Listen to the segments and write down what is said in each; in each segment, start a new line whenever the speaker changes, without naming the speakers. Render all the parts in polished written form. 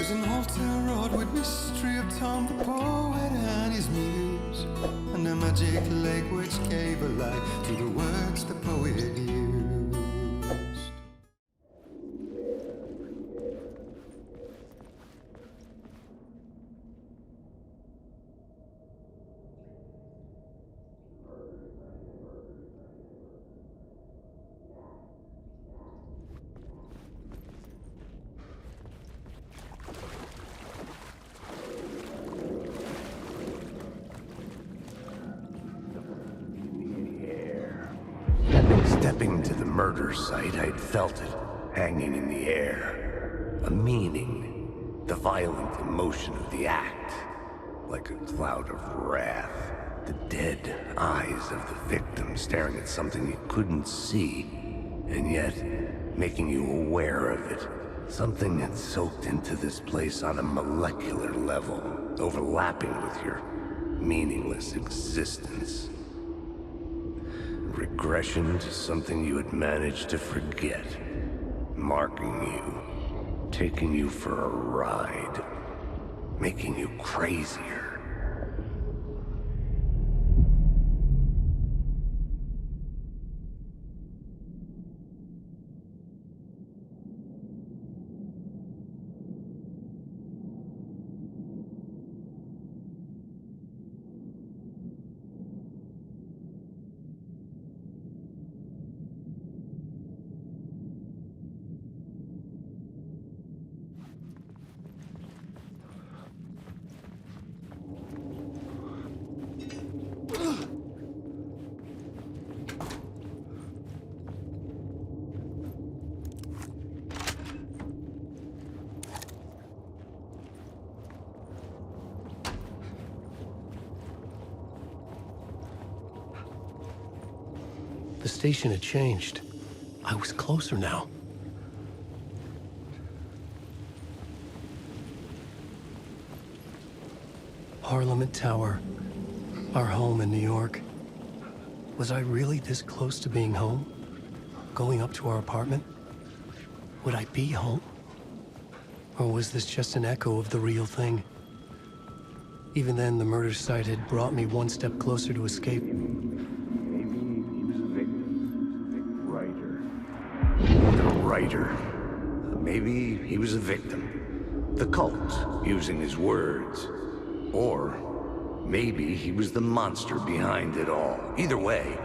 Susan Holter wrought with mystery of Tom the poet and his muse, and a magic lake which gave a life to the words the poet used.
Stepping to the murder site, I'd felt it, hanging in the air. A meaning, the violent emotion of the act, like a cloud of wrath. The dead eyes of the victim staring at something you couldn't see, and yet making you aware of it. Something had soaked into this place on a molecular level, overlapping with your meaningless existence. Regression to something you had managed to forget. Marking you. Taking you for a ride. Making you crazier.
The station had changed. I was closer now. Parliament Tower. Our home in New York. Was I really this close to being home? Going up to our apartment? Would I be home? Or was this just an echo of the real thing? Even then, the murder site had brought me one step closer to escape.
Maybe he was a victim. The cult, using his words. Or maybe he was the monster behind it all. Either way,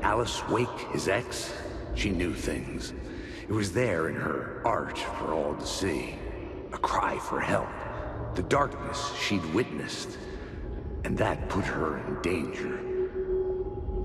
Alice Wake, his ex, she knew things. It was there in her art for all to see. A cry for help. The darkness she'd witnessed. And that put her in danger.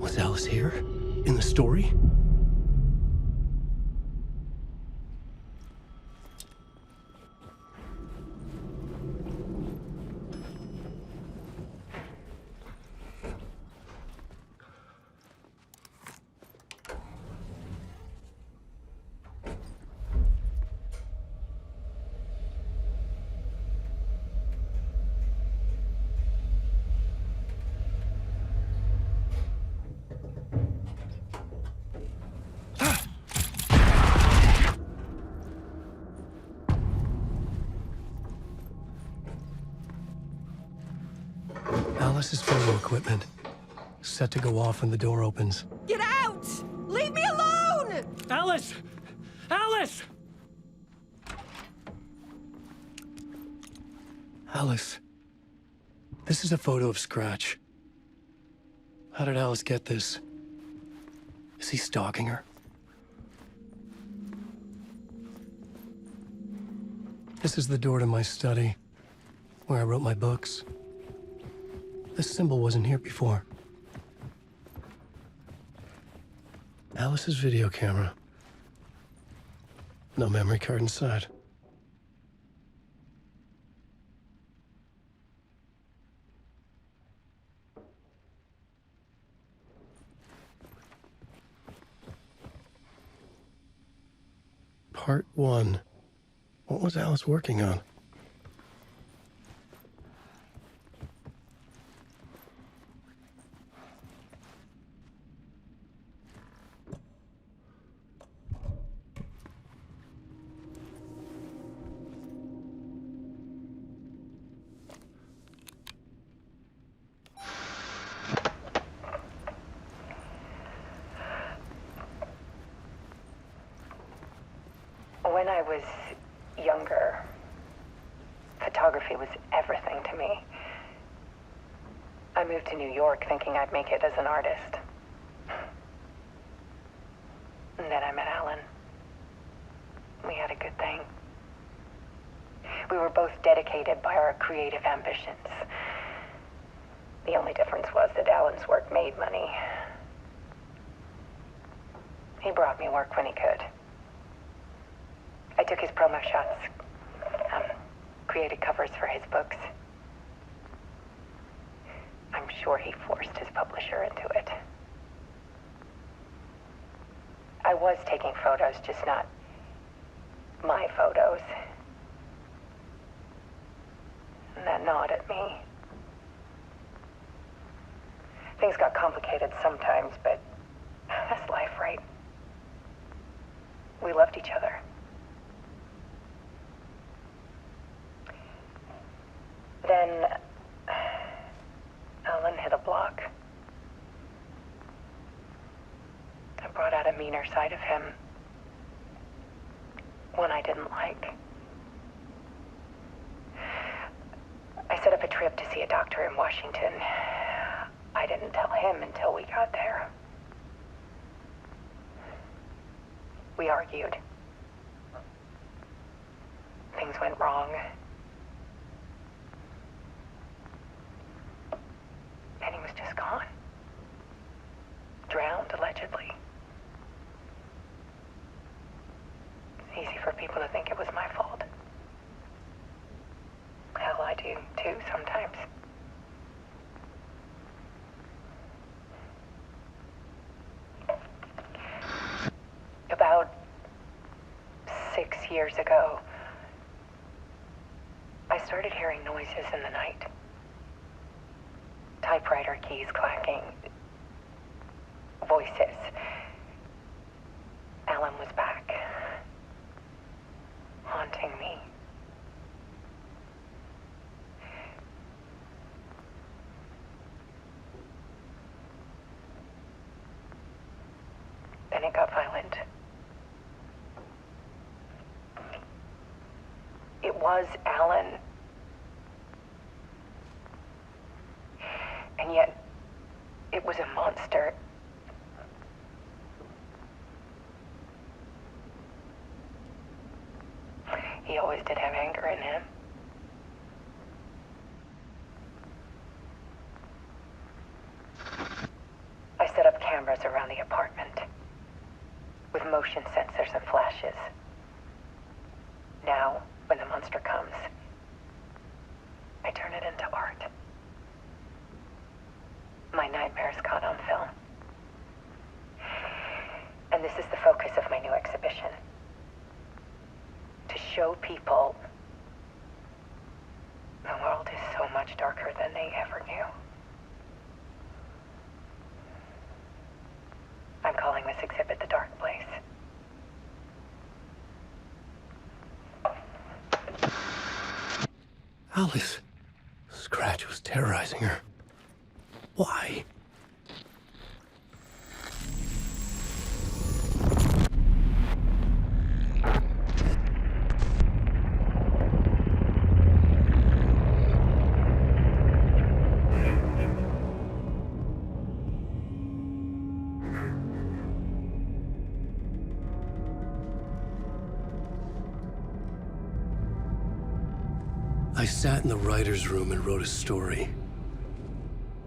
Was Alice here? In the story? Alice's photo equipment. Set to go off when the door opens.
Get out! Leave me alone!
Alice! Alice! Alice. This is a photo of Scratch. How did Alice get this? Is he stalking her? This is the door to my study, where I wrote my books. This symbol wasn't here before. Alice's video camera. No memory card inside. Part 1. What was Alice working on?
When I was younger, photography was everything to me. I moved to New York thinking I'd make it as an artist. And then I met Alan. We had a good thing. We were both dedicated by our creative ambitions. The only difference was that Alan's work made money. He brought me work when he could. I took his promo shots, created covers for his books. I'm sure he forced his publisher into it. I was taking photos, just not my photos. And that gnawed at me. Things got complicated sometimes, but that's life, right? We loved each other. Then Alan hit a block. I brought out a meaner side of him. One I didn't like. I set up a trip to see a doctor in Washington. I didn't tell him until we got there. We argued. Things went wrong. And he was just gone. Drowned, allegedly. It's easy for people to think it was my fault. Hell, I do too sometimes. About 6 years ago, I started hearing noises in the night. Typewriter keys clacking. Voices. Alan was back. Haunting me. Then it got violent. It was Alan. And yet, it was a monster. He always did have anger in him. I set up cameras around the apartment with motion sensors and flashes. Now, when the monster comes, I turn it into art. My nightmares caught on film. And this is the focus of my new exhibition. To show people the world is so much darker than they ever knew. I'm calling this exhibit The Dark Place.
Alice. Scratch was terrorizing her. Why? I sat in the writer's room and wrote a story.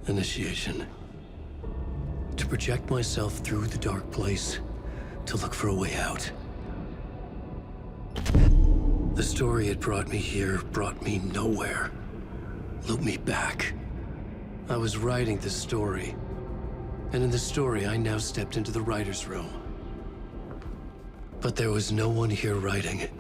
Initiation. To project myself through the dark place, to look for a way out. The story had brought me here, brought me nowhere. Looped me back. I was writing the story. And in the story, I now stepped into the writer's room. But there was no one here writing it.